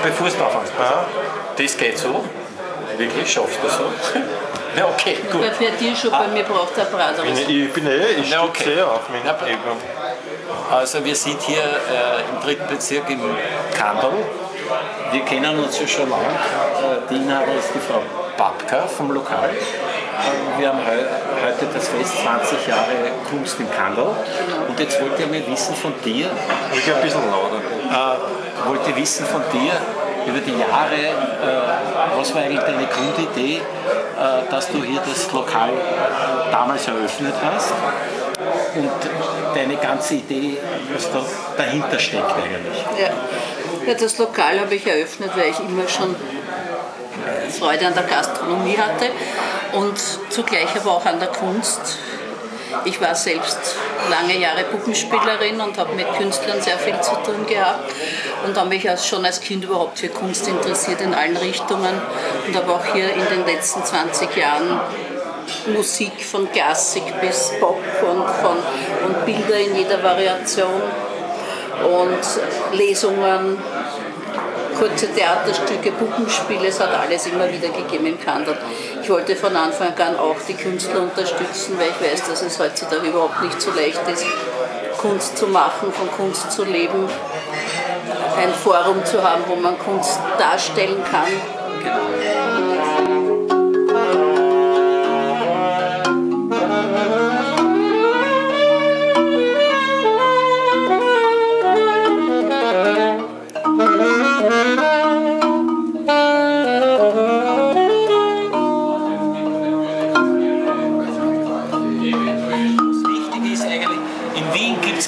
bevor es drauf anfängt. Das geht so. Wirklich, schaffst du so? Ja, okay, gut. Bei dir schon, bei mir braucht der Bratwurst. Ich stehe auf meine Ebene. Also wir sind hier im 3. Bezirk im Kandel. Wir kennen uns ja schon lange. Die Inhaberin ist die Frau Babka vom Lokal. Wir haben heute das Fest 20 Jahre Kunst im Kandel. Und jetzt wollte ich mal wissen von dir. Ich gehe ein bisschen lauter. Wollte wissen von dir über die Jahre, was war eigentlich deine Grundidee, dass du hier das Lokal damals eröffnet hast und deine ganze Idee, was da dahinter steckt eigentlich. Ja, das Lokal habe ich eröffnet, weil ich immer schon Freude an der Gastronomie hatte und zugleich aber auch an der Kunst. Ich war selbst lange Jahre Puppenspielerin und habe mit Künstlern sehr viel zu tun gehabt und habe mich schon als Kind überhaupt für Kunst interessiert in allen Richtungen und habe auch hier in den letzten 20 Jahren Musik von Klassik bis Pop und Bilder in jeder Variation und Lesungen, kurze Theaterstücke, Puppenspiele, es hat alles immer wieder gegeben im Kandel. Ich wollte von Anfang an auch die Künstler unterstützen, weil ich weiß, dass es heutzutage überhaupt nicht so leicht ist, Kunst zu machen, von Kunst zu leben, ein Forum zu haben, wo man Kunst darstellen kann.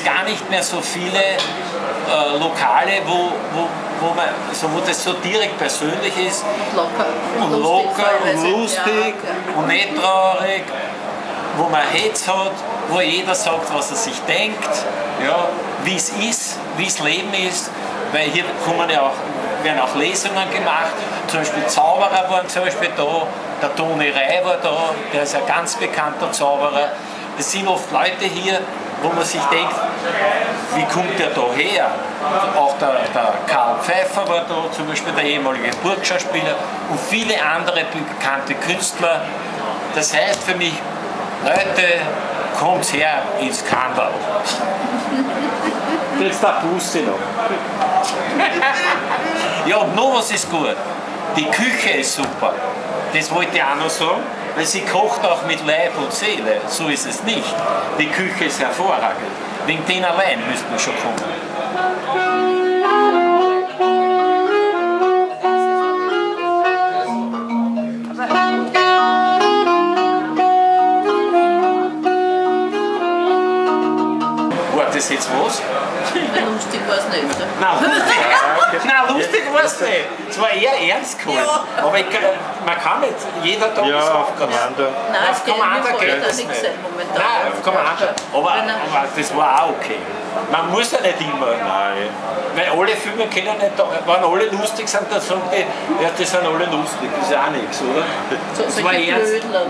Gar nicht mehr so viele Lokale, wo das so direkt persönlich ist und locker und lustig und nicht traurig, wo man Hetz hat, wo jeder sagt, was er sich denkt, ja, wie es ist, wie das Leben ist, weil hier werden auch Lesungen gemacht, zum Beispiel Zauberer waren zum Beispiel da, der Toni Rai war da, der ist ein ganz bekannter Zauberer. Es sind oft Leute hier, wo man sich denkt, wie kommt der da her? Auch der Karl Pfeiffer war da, zum Beispiel der ehemalige Burgschauspieler und viele andere bekannte Künstler. Das heißt für mich, Leute, kommt her ins Kandel. Jetzt der Puste noch. Ja, und noch was ist gut. Die Küche ist super. Das wollte ich auch noch sagen. Weil sie kocht auch mit Leib und Seele, so ist es nicht. Die Küche ist hervorragend. Wegen den allein müssten wir schon kommen. War das jetzt was? Lustig war es nicht. Nein, lustig war es nicht. Es war eher ernst gemeint. Ja. Aber man kann nicht, jeder Tag ist auf Kommando. Nein, auf Kommando geht das nicht. Nein, auf Kommando. Aber das war auch okay. Man muss ja nicht immer. Nein. Weil alle Filme können nicht, wenn alle lustig sind, dann sagen die, ja, die sind alle lustig. Das ist auch nichts, oder? So, das war ernst. Blödler,